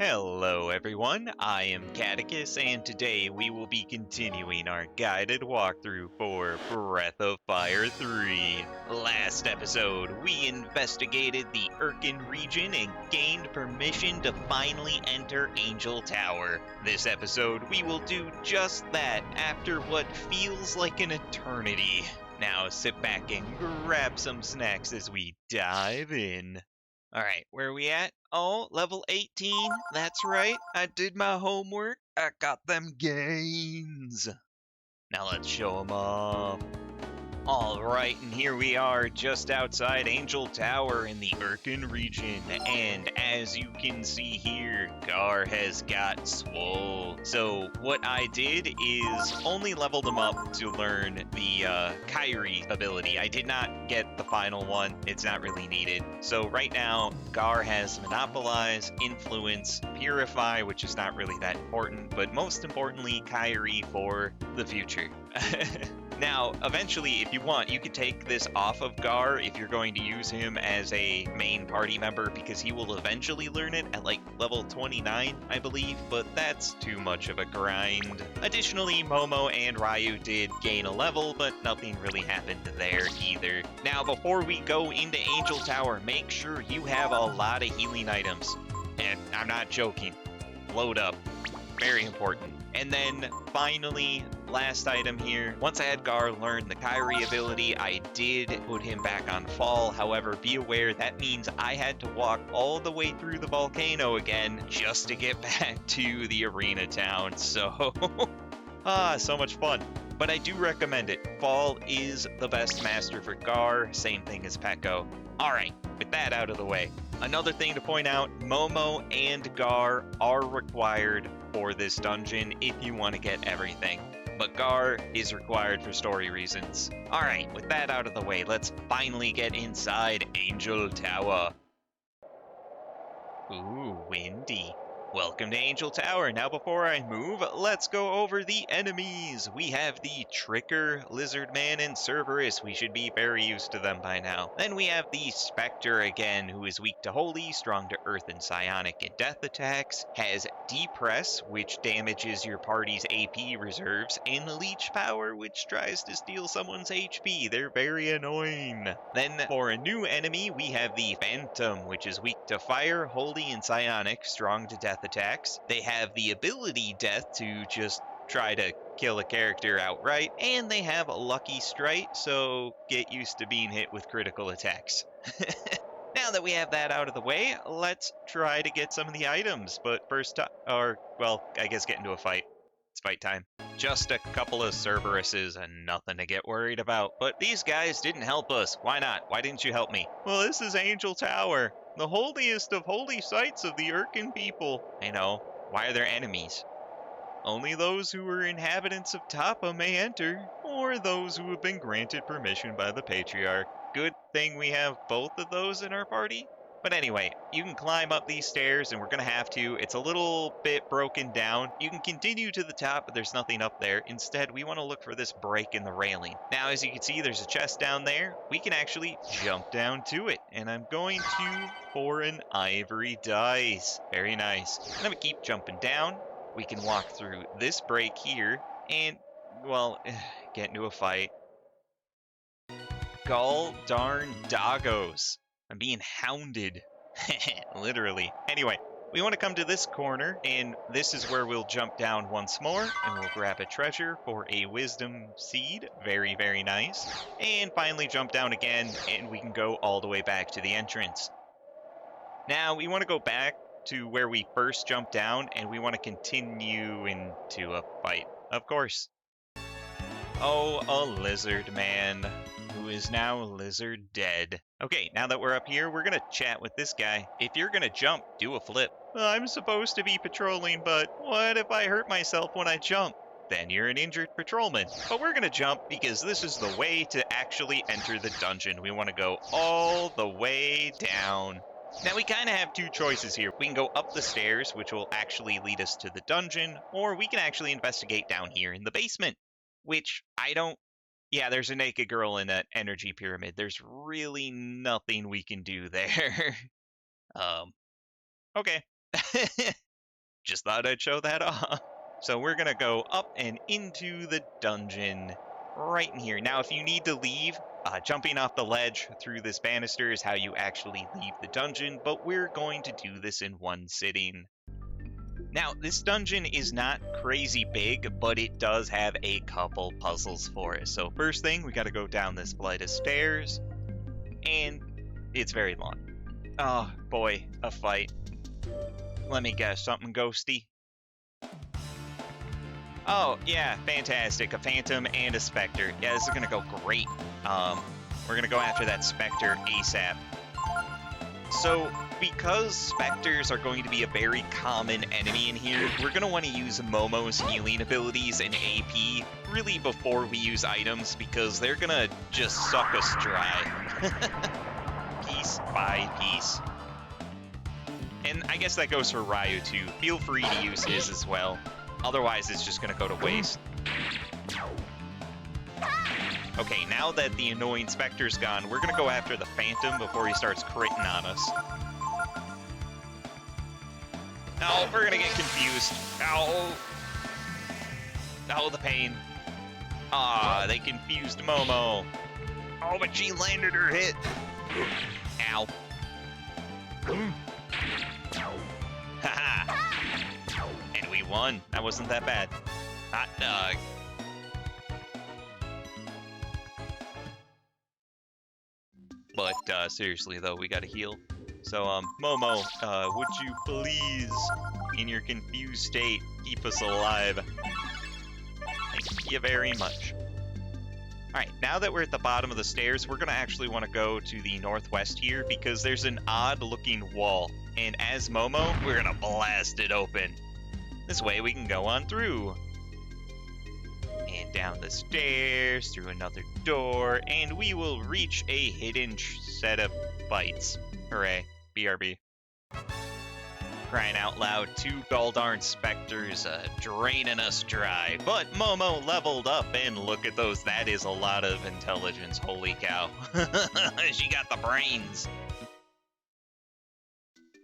Hello everyone, I am Catechus, and today we will be continuing our guided walkthrough for Breath of Fire 3. Last episode, we investigated the Irken region and gained permission to finally enter Angel Tower. This episode, we will do just that after what feels like an eternity. Now sit back and grab some snacks as we dive in. Alright, where are we at? Oh, level 18. That's right. I did my homework. I got them gains. Now let's show them off. Alright, and here we are just outside Angel Tower in the Irken region, and as you can see here, Gar has got swole. So what I did is only leveled him up to learn the Kyrie ability. I did not get the final one, it's not really needed. So right now, Gar has Monopolize, Influence, Purify, which is not really that important, but most importantly, Kyrie for the future. Now, eventually, if you want, you could take this off of Gar if you're going to use him as a main party member, because he will eventually learn it at like level 29, I believe, but that's too much of a grind. Additionally, Momo and Ryu did gain a level, but nothing really happened there either. Now, before we go into Angel Tower, make sure you have a lot of healing items. And I'm not joking. Load up. Very important. And then finally, last item here, once I had Gar learn the Kyrie ability, I did put him back on Fall. However, be aware that means I had to walk all the way through the volcano again just to get back to the arena town. So, so much fun. But I do recommend it. Fall is the best master for Gar, same thing as Pekko. Alright, with that out of the way. Another thing to point out, Momo and Gar are required for this dungeon if you want to get everything. But Gar is required for story reasons. Alright, with that out of the way, let's finally get inside Angel Tower. Ooh, windy. Welcome to Angel Tower. Now before I move, let's go over the enemies. We have the Tricker, Lizard Man, and Cerberus. We should be very used to them by now. Then we have the Spectre again, who is weak to Holy, strong to Earth and Psionic and Death attacks, has Depress, which damages your party's AP reserves, and Leech Power, which tries to steal someone's HP. They're very annoying. Then for a new enemy, we have the Phantom, which is weak to Fire, Holy, and Psionic, strong to Death attacks. They have the ability Death to just try to kill a character outright, and they have Lucky Strike, so get used to being hit with critical attacks. Now that we have that out of the way, let's try to get some of the items, but first, I guess get into a fight. It's fight time. Just a couple of Cerberuses and nothing to get worried about. But these guys didn't help us. Why not? Why didn't you help me? Well, this is Angel Tower, the holiest of holy sites of the Irken people. I know. Why are there enemies? Only those who are inhabitants of Tapa may enter, or those who have been granted permission by the Patriarch. Good thing we have both of those in our party. But anyway, you can climb up these stairs, and we're going to have to. It's a little bit broken down. You can continue to the top, but there's nothing up there. Instead, we want to look for this break in the railing. Now, as you can see, there's a chest down there. We can actually jump down to it, and I'm going to pour an ivory dice. Very nice. And I'm going to keep jumping down. We can walk through this break here, and, well, get into a fight. Gall darn doggos. I'm being hounded. Literally. Anyway, we want to come to this corner, and this is where we'll jump down once more, and we'll grab a treasure for a wisdom seed. Very, very nice. And finally jump down again, and we can go all the way back to the entrance. Now, we want to go back to where we first jumped down, and we want to continue into a fight, of course. Oh, a lizard man, who is now lizard dead. Okay, now that we're up here, we're gonna chat with this guy. If you're gonna jump, do a flip. I'm supposed to be patrolling, but what if I hurt myself when I jump? Then you're an injured patrolman. But we're gonna jump because this is the way to actually enter the dungeon. We want to go all the way down. Now we kind of have two choices here. We can go up the stairs, which will actually lead us to the dungeon, or we can actually investigate down here in the basement, which I don't... Yeah, there's a naked girl in that energy pyramid. There's really nothing we can do there. Okay. just thought I'd show that off. So we're gonna go up and into the dungeon right in here. Now, if you need to leave, jumping off the ledge through this banister is how you actually leave the dungeon, but we're going to do this in one sitting. Now, this dungeon is not crazy big, but it does have a couple puzzles for us. So first thing, we gotta go down this flight of stairs, and it's very long. Oh boy, a fight. Let me guess, something ghosty? Oh, yeah, fantastic. A Phantom and a Spectre. Yeah, this is going to go great. We're going to go after that Spectre ASAP. So, because Spectres are going to be a very common enemy in here, we're going to want to use Momo's healing abilities and AP really before we use items, because they're going to just suck us dry. Piece by piece. And I guess that goes for Ryu too. Feel free to use his as well. Otherwise, it's just going to go to waste. Okay, now that the annoying Spectre's gone, we're going to go after the Phantom before he starts critting on us. Oh, we're going to get confused. Ow. Oh, the pain. Ah, they confused Momo. Oh, but she landed her hit. Ow. Haha. And we won. That wasn't that bad. Hot dog. But seriously though, we gotta heal. So Momo, would you please, in your confused state, keep us alive? Thank you very much. Alright, now that we're at the bottom of the stairs, we're gonna actually want to go to the northwest here because there's an odd looking wall. And as Momo, we're gonna blast it open. This way we can go on through. And down the stairs, through another door, and we will reach a hidden set of fights. Hooray. BRB. Crying out loud, 2 Goldarn Spectres draining us dry. But Momo leveled up, and look at those. That is a lot of intelligence. Holy cow. She got the brains.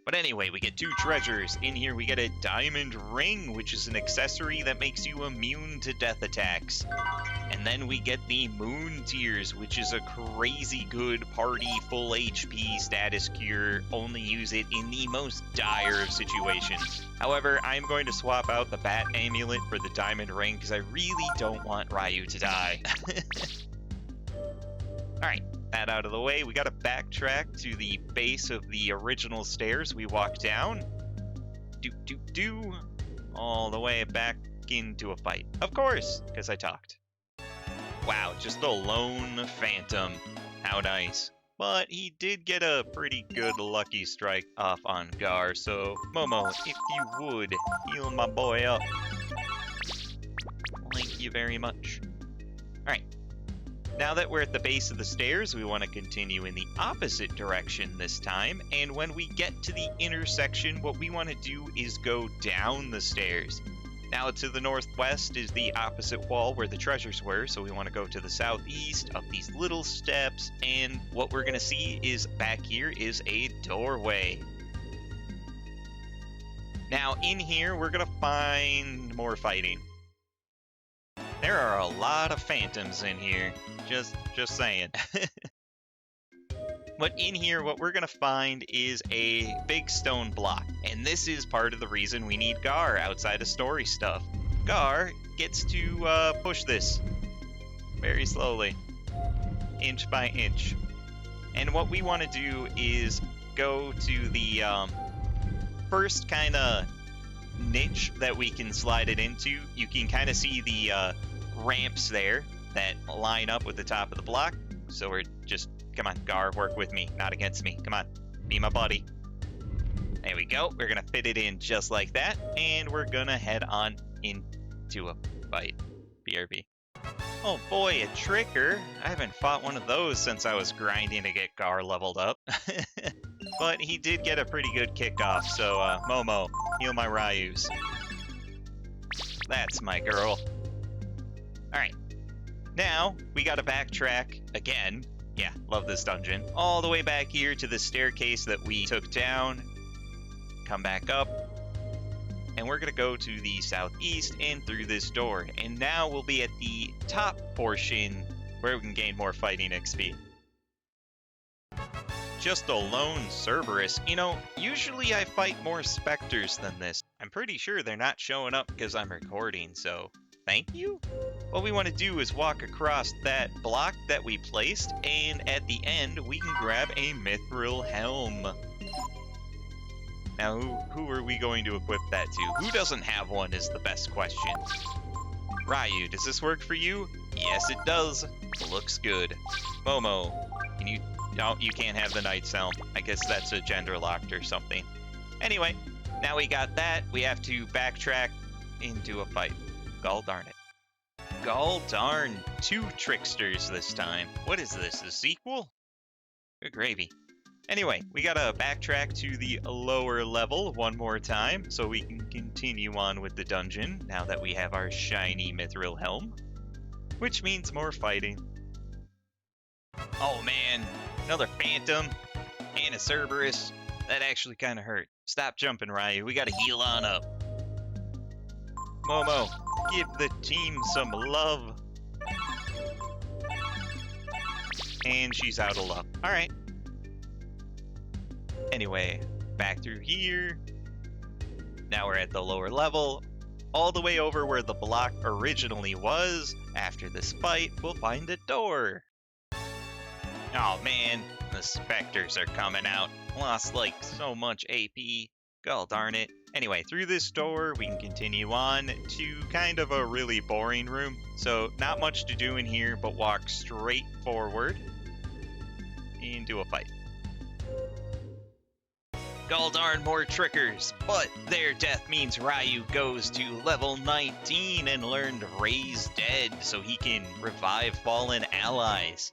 But anyway, we get 2 treasures. In here we get a diamond ring, which is an accessory that makes you immune to death attacks. And then we get the moon tears, which is a crazy good party full HP status cure. Only use it in the most dire of situations. However, I'm going to swap out the bat amulet for the diamond ring because I really don't want Ryu to die. Alright. That out of the way, we gotta backtrack to the base of the original stairs we walked down. All the way back into a fight. Of course, because I talked. Wow, just a lone Phantom. How nice. But he did get a pretty good lucky strike off on Gar, so Momo, if you would, heal my boy up. Thank you very much. Alright. Now that we're at the base of the stairs, we want to continue in the opposite direction this time, and when we get to the intersection, what we want to do is go down the stairs. Now to the northwest is the opposite wall where the treasures were, so we want to go to the southeast, up these little steps, and what we're going to see is back here is a doorway. Now in here, we're going to find more fighting. There are a lot of Phantoms in here, just saying. But in here, what we're gonna find is a big stone block, and this is part of the reason we need Gar outside of story stuff. Gar gets to push this very slowly, inch by inch. And what we want to do is go to the first kind of niche that we can slide it into. You can kind of see the ramps there that line up with the top of the block. So we're just, come on, Gar, work with me, not against me. Come on, be my buddy. There we go. We're gonna fit it in just like that, and we're gonna head on into a fight. BRB. Oh boy, a Tricker. I haven't fought one of those since I was grinding to get Gar leveled up. But he did get a pretty good kickoff, so Momo, heal my Ryus. That's my girl. Alright. Now, we gotta backtrack again. Yeah, love this dungeon. All the way back here to the staircase that we took down. Come back up. and we're gonna go to the southeast and through this door. And now we'll be at the top portion where we can gain more fighting XP. Just a lone Cerberus. You know, usually I fight more specters than this. I'm pretty sure they're not showing up because I'm recording, so thank you. What we want to do is walk across that block that we placed, and at the end we can grab a mithril helm. Now, who are we going to equip that to? Who doesn't have one is the best question. Ryu, does this work for you? Yes, it does. Looks good. Momo, can you... No, you can't have the Knight's Helm. I guess that's a gender locked or something. Anyway, now we got that, we have to backtrack into a fight. Gall darn it. Gall darn, 2 tricksters this time. What is this, a sequel? Good gravy. Anyway, we gotta backtrack to the lower level one more time so we can continue on with the dungeon now that we have our shiny mithril helm. Which means more fighting. Oh man, another Phantom and a Cerberus. That actually kind of hurt. Stop jumping, Ryu. We gotta heal on up. Momo, give the team some love. And she's out of luck. Alright. Anyway, back through here. Now we're at the lower level. All the way over where the block originally was. After this fight, we'll find a door. Oh man, the specters are coming out. Lost like so much AP. Gall darn it. Anyway, through this door, we can continue on to kind of a really boring room. So not much to do in here, but walk straight forward and do a fight. Gall darn more trickers, but their death means Ryu goes to level 19 and learned Raise Dead so he can revive fallen allies.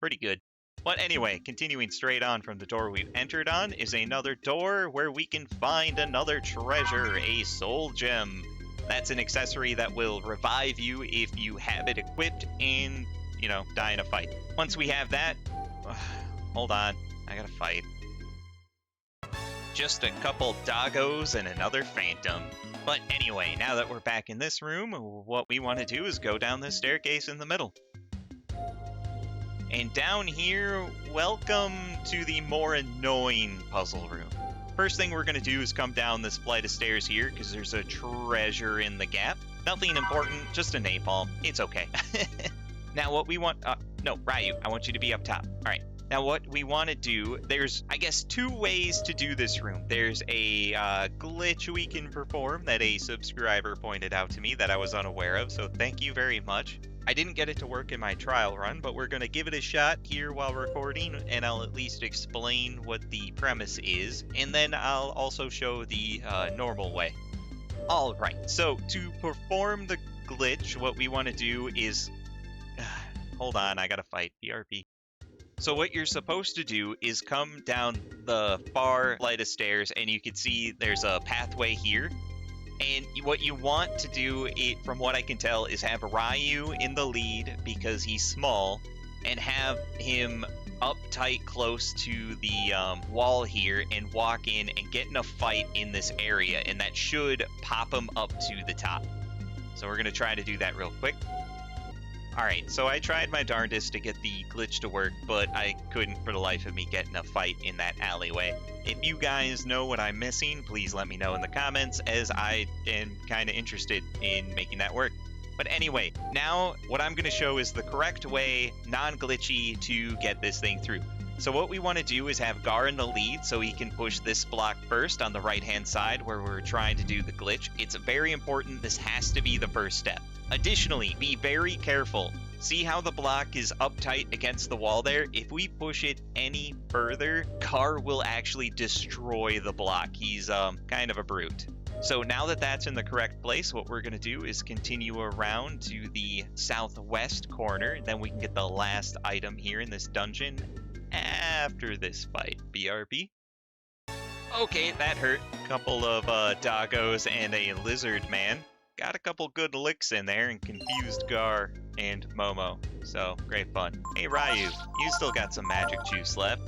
Pretty good. But anyway, continuing straight on from the door we've entered on is another door where we can find another treasure, a soul gem. That's an accessory that will revive you if you have it equipped and, you know, die in a fight. Once we have that, hold on, I gotta fight. Just a couple doggos and another Phantom. But anyway, now that we're back in this room, what we want to do is go down this staircase in the middle. And down here, welcome to the more annoying puzzle room. First thing we're going to do is come down this flight of stairs here, because there's a treasure in the gap. Nothing important, just a napalm. It's okay. Now what we want... no, Ryu, I want you to be up top. Alright, now what we want to do, there's, I guess, 2 ways to do this room. There's a glitch we can perform that a subscriber pointed out to me that I was unaware of, so thank you very much. I didn't get it to work in my trial run, but we're going to give it a shot here while recording, and I'll at least explain what the premise is, and then I'll also show the normal way. Alright, so to perform the glitch, what we want to do is... hold on, I gotta fight. BRB. So what you're supposed to do is come down the far flight of stairs, and you can see there's a pathway here. And what you want to do, from what I can tell, is have Ryu in the lead because he's small, and have him up tight close to the wall here and walk in and get in a fight in this area, and that should pop him up to the top. So we're going to try to do that real quick. Alright, so I tried my darndest to get the glitch to work, but I couldn't for the life of me get in a fight in that alleyway. If you guys know what I'm missing, please let me know in the comments, as I am kind of interested in making that work. But anyway, now what I'm going to show is the correct way, non-glitchy, to get this thing through. So what we want to do is have Gar in the lead so he can push this block first on the right-hand side where we're trying to do the glitch. It's very important, this has to be the first step. Additionally, be very careful. See how the block is uptight against the wall there? If we push it any further, Gar will actually destroy the block. He's kind of a brute. So now that that's in the correct place, what we're going to do is continue around to the southwest corner. Then we can get the last item here in this dungeon after this fight. BRB. Okay, that hurt. Couple of doggos and a lizard man. Got a couple good licks in there and confused Gar and Momo. So, great fun. Hey Ryu, you still got some magic juice left.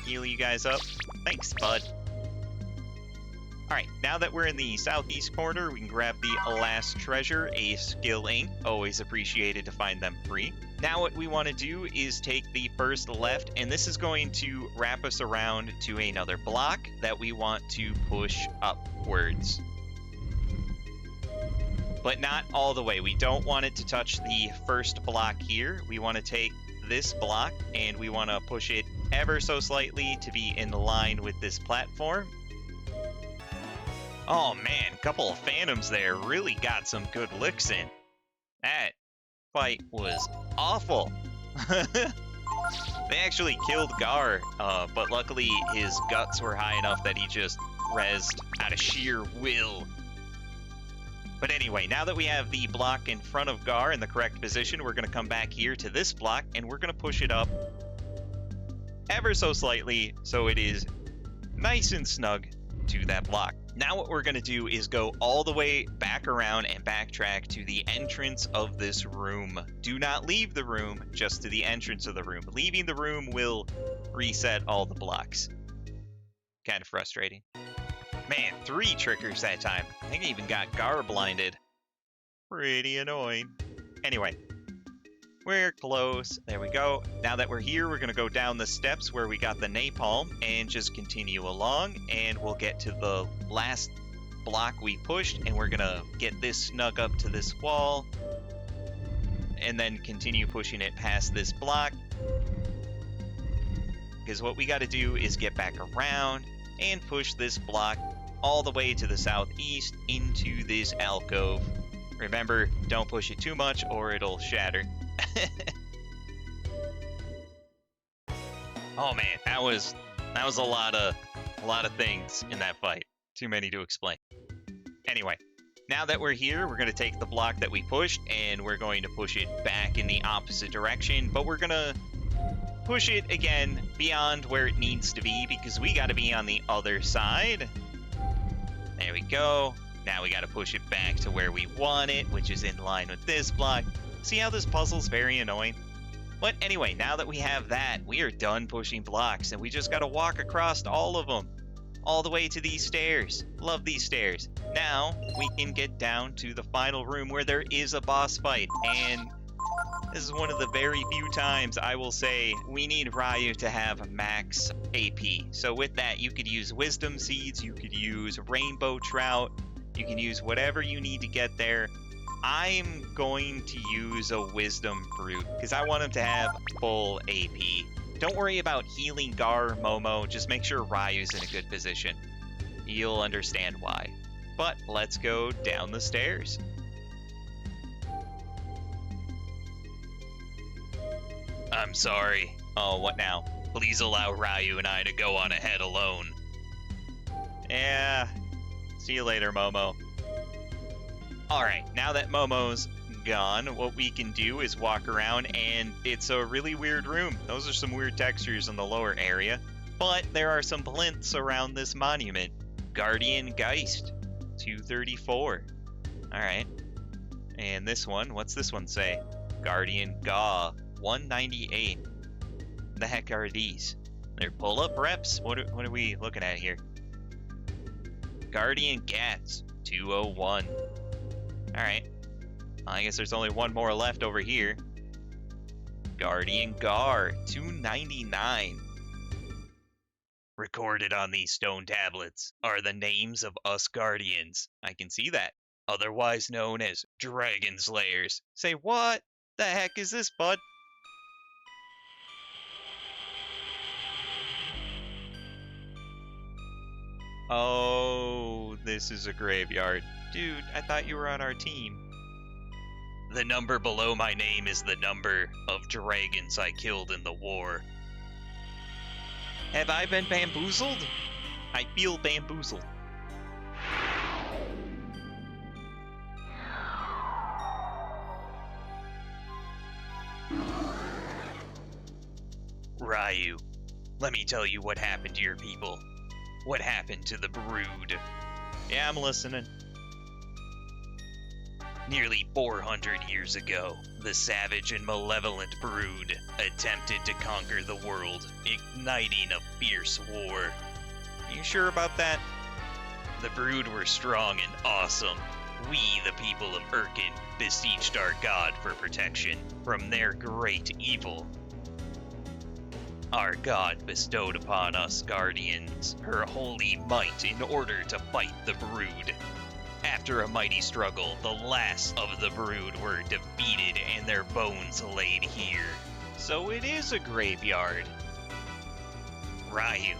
Heal you guys up. Thanks, bud. Alright, now that we're in the southeast corner, we can grab the last treasure, a skill ink. Always appreciated to find them free. Now what we want to do is take the first left, and this is going to wrap us around to another block that we want to push upwards. But not all the way. We don't want it to touch the first block here. We want to take this block, and we want to push it ever so slightly to be in line with this platform. Oh man, couple of phantoms there really got some good licks in. That fight was awful. They actually killed Gar, but luckily his guts were high enough that he just rezzed out of sheer will. But anyway, now that we have the block in front of Gar in the correct position, we're going to come back here to this block, and we're going to push it up ever so slightly so it is nice and snug to that block. Now what we're going to do is go all the way back around and backtrack to the entrance of this room. Do not leave the room, just to the entrance of the room. Leaving the room will reset all the blocks. Kind of frustrating. Man, 3 triggers that time. I think I even got Gar blinded. Pretty annoying. Anyway, we're close. There we go. Now that we're here, we're going to go down the steps where we got the napalm and just continue along, and we'll get to the last block we pushed, and we're going to get this snug up to this wall and then continue pushing it past this block, because what we got to do is get back around and push this block all the way to the southeast into this alcove. Remember, don't push it too much or it'll shatter. Oh man, that was a lot of things in that fight. Too many to explain. Anyway, now that we're here, we're going to take the block that we pushed and we're going to push it back in the opposite direction, but we're going to push it again beyond where it needs to be because we got to be on the other side. There we go. Now we got to push it back to where we want it, which is in line with this block. See how this puzzle's very annoying? But anyway, now that we have that, we are done pushing blocks, and we just got to walk across all of them, all the way to these stairs. Love these stairs. Now we can get down to the final room where there is a boss fight, and this is one of the very few times I will say we need Ryu to have max AP. So with that, you could use Wisdom Seeds, you could use Rainbow Trout, you can use whatever you need to get there. I'm going to use a Wisdom Fruit because I want him to have full AP. Don't worry about healing Gar, Momo, just make sure Ryu's in a good position. You'll understand why. But let's go down the stairs. I'm sorry. Oh, what now? Please allow Ryu and I to go on ahead alone. Yeah. See you later, Momo. Alright, now that Momo's gone, what we can do is walk around, and it's a really weird room. Those are some weird textures in the lower area. But there are some plinths around this monument. Guardian Geist, 234. Alright. And this one, what's this one say? Guardian Gaw, 198. The heck are these? They're pull-up reps? What are we looking at here? Guardian Gats, 201. Alright. I guess there's only one more left over here. Guardian Gar, 299. Recorded on these stone tablets are the names of us Guardians. I can see that. Otherwise known as Dragon Slayers. Say what? The heck is this, bud? Oh, this is a graveyard. Dude, I thought you were on our team. The number below my name is the number of dragons I killed in the war. Have I been bamboozled? I feel bamboozled. Ryu, let me tell you what happened to your people. What happened to the brood? Yeah, I'm listening. Nearly 400 years ago, the savage and malevolent brood attempted to conquer the world, igniting a fierce war. You sure about that? The brood were strong and awesome. We, the people of Urkin, beseeched our god for protection from their great evil. Our god bestowed upon us guardians her holy might in order to fight the brood. After a mighty struggle, the last of the brood were defeated and their bones laid here. So it is a graveyard. Ryu,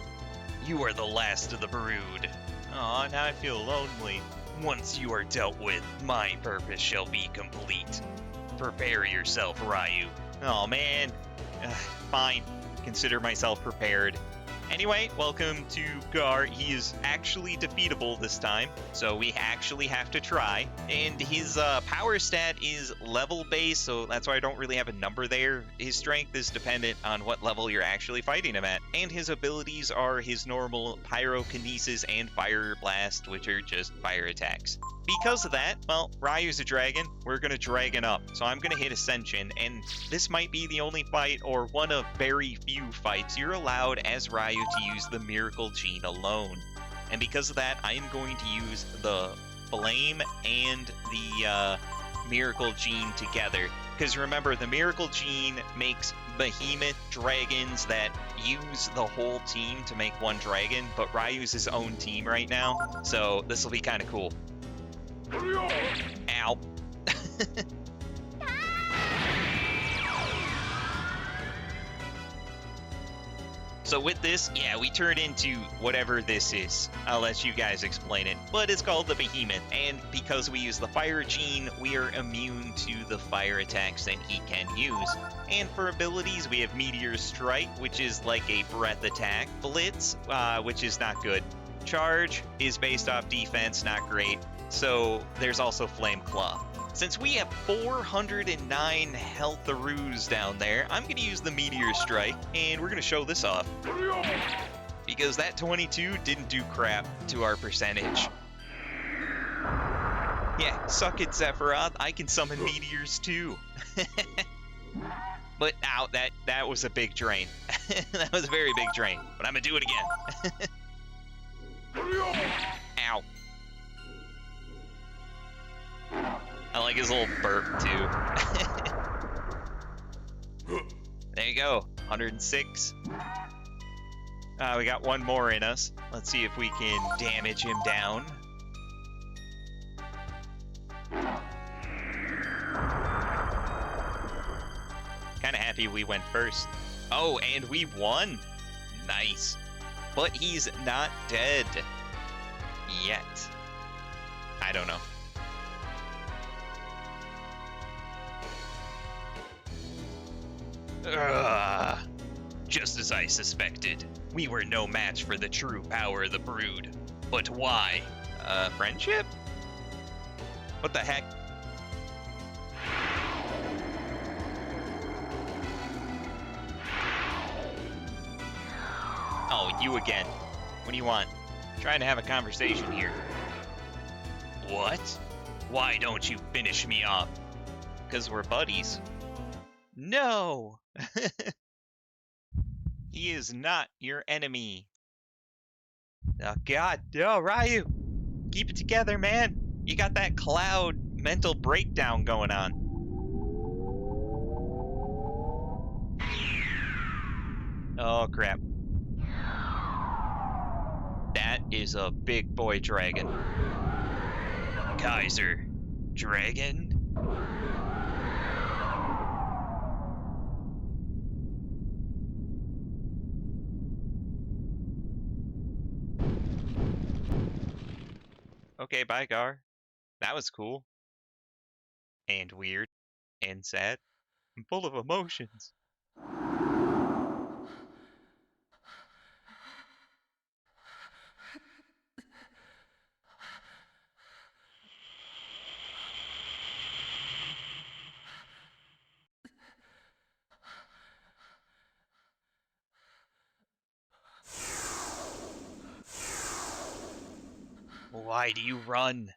you are the last of the brood. Aw, now I feel lonely. Once you are dealt with, my purpose shall be complete. Prepare yourself, Ryu. Oh man. Fine. Consider myself prepared. Anyway, welcome to Gar. He is actually defeatable this time, so we actually have to try. And his power stat is level based, so that's why I don't really have a number there. His strength is dependent on what level you're actually fighting him at. And his abilities are his normal pyrokinesis and fire blast, which are just fire attacks. Because of that, well, Ryu's a dragon, we're gonna dragon up. So I'm gonna hit Ascension, and this might be the only fight, or one of very few fights, you're allowed as Ryu to use the Miracle Gene alone. And because of that, I am going to use the Flame and the Miracle Gene together. Because remember, the Miracle Gene makes behemoth dragons that use the whole team to make one dragon, but Ryu's his own team right now, so this will be kind of cool. Ow. So with this, yeah, we turn into whatever this is. I'll let you guys explain it. But it's called the Behemoth, and because we use the Fire Gene, we are immune to the fire attacks that he can use. And for abilities, we have Meteor Strike, which is like a breath attack. Blitz, which is not good. Charge is based off defense, not great. So there's also Flame Claw. Since we have 409 health-aroos down there, I'm going to use the Meteor Strike, and we're going to show this off. Because that 22 didn't do crap to our percentage. Yeah, suck it, Sephiroth. I can summon meteors too. But ow, that was a big drain. That was a very big drain. But I'm going to do it again. Ow. I like his little burp, too. There you go, 106. We got one more in us. Let's see if we can damage him down. Kinda happy we went first. Oh, and we won! Nice. But he's not dead. Yet. I don't know. Ugh. Just as I suspected, we were no match for the true power of the brood. But why? Friendship? What the heck? Oh, you again. What do you want? I'm trying to have a conversation here. What? Why don't you finish me off? 'Cause we're buddies. No! He is not your enemy. Oh god, no, Ryu! Keep it together, man! You got that cloud mental breakdown going on. Oh crap. That is a big boy dragon. Kaiser. Dragon? Okay, bye, Gar. That was cool. And weird. And sad. And full of emotions. Why do you run?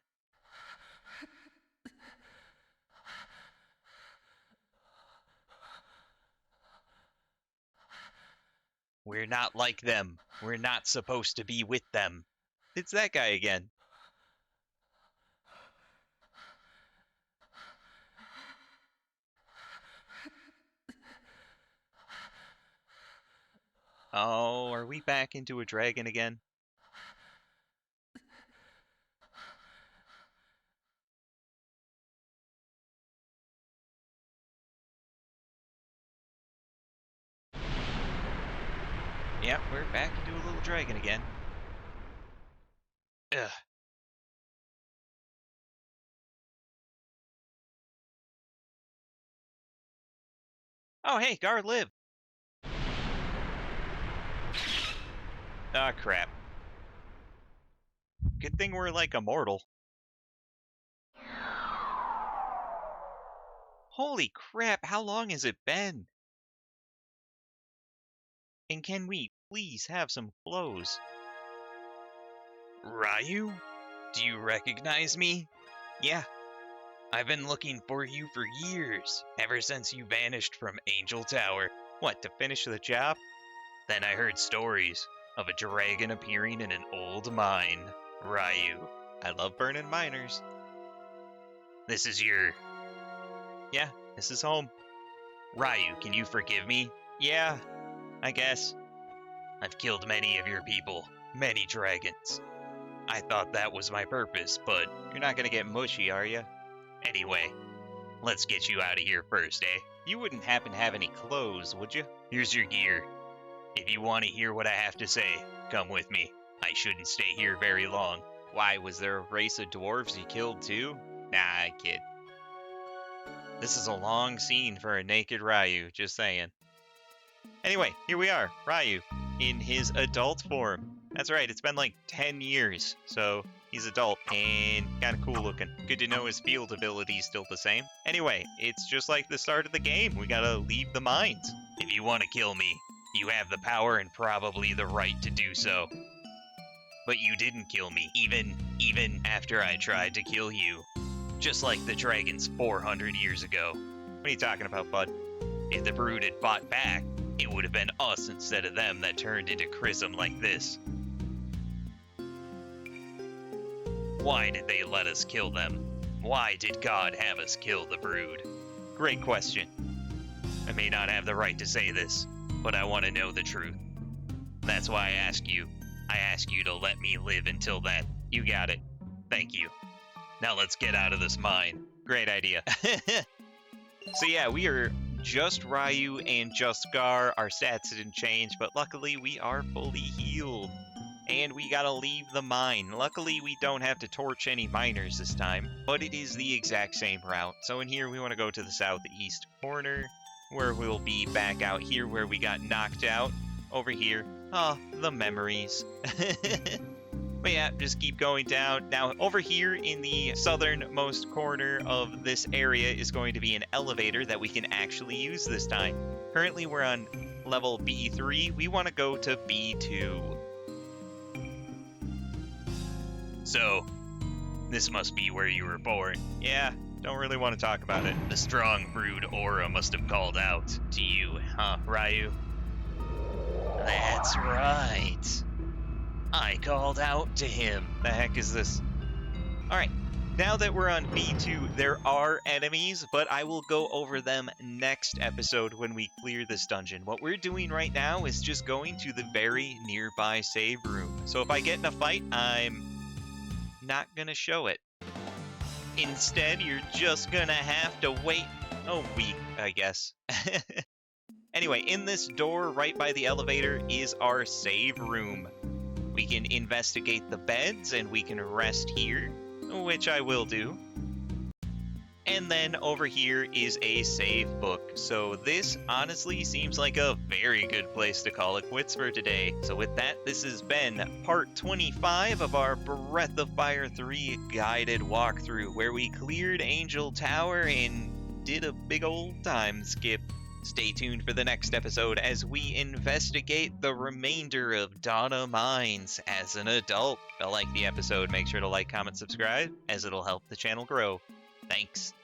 We're not like them. We're not supposed to be with them. It's that guy again. Oh, are we back into a dragon again? Yeah, we're back into a little dragon again. Ugh. Oh, hey, guard live. Ah, crap. Good thing we're like immortal. Holy crap, how long has it been? And can we please have some clothes? Ryu? Do you recognize me? Yeah, I've been looking for you for years, ever since you vanished from Angel Tower. What, to finish the job? Then I heard stories of a dragon appearing in an old mine. Ryu. I love burning miners. This is your... Yeah, this is home. Ryu, can you forgive me? Yeah, I guess. I've killed many of your people, many dragons. I thought that was my purpose, but you're not gonna get mushy, are you? Anyway, let's get you out of here first, eh? You wouldn't happen to have any clothes, would you? Here's your gear. If you want to hear what I have to say, come with me. I shouldn't stay here very long. Why, was there a race of dwarves you killed too? Nah, I kid. This is a long scene for a naked Ryu, just saying. Anyway, here we are, Ryu, in his adult form. That's right, it's been like 10 years, so he's adult and kind of cool looking. Good to know his field ability's still the same. Anyway, it's just like the start of the game. We gotta leave the mines. If you want to kill me, you have the power and probably the right to do so. But you didn't kill me, even after I tried to kill you. Just like the dragons 400 years ago. What are you talking about, bud? If the brood had fought back, it would have been us instead of them that turned into Chrism like this. Why did they let us kill them? Why did God have us kill the brood? Great question. I may not have the right to say this, but I want to know the truth. That's why I ask you. I ask you to let me live until then. You got it. Thank you. Now let's get out of this mine. Great idea. So yeah, we are just Ryu and just Gar. Our stats didn't change, but luckily we are fully healed. And we gotta leave the mine. Luckily we don't have to torch any miners this time, but it is the exact same route. So in here we want to go to the southeast corner, where we'll be back out here where we got knocked out. Over here. Oh, the memories. But yeah, just keep going down. Now, over here in the southernmost corner of this area is going to be an elevator that we can actually use this time. Currently, we're on level B3. We want to go to B2. So, this must be where you were born. Yeah, don't really want to talk about it. The strong brood aura must have called out to you, huh, Ryu? That's right. I called out to him. The heck is this? Alright, now that we're on B2, there are enemies, but I will go over them next episode when we clear this dungeon. What we're doing right now is just going to the very nearby save room. So if I get in a fight, I'm not gonna show it. Instead, you're just gonna have to wait a week, I guess. Anyway, in this door right by the elevator is our save room. We can investigate the beds and we can rest here, which I will do. And then over here is a save book. So this honestly seems like a very good place to call it quits for today. So with that, this has been part 25 of our Breath of Fire 3 guided walkthrough, where we cleared Angel Tower and did a big old time skip. Stay tuned for the next episode as we investigate the remainder of Dauna Mines as an adult. If you like the episode, make sure to like, comment, subscribe, as it'll help the channel grow. Thanks.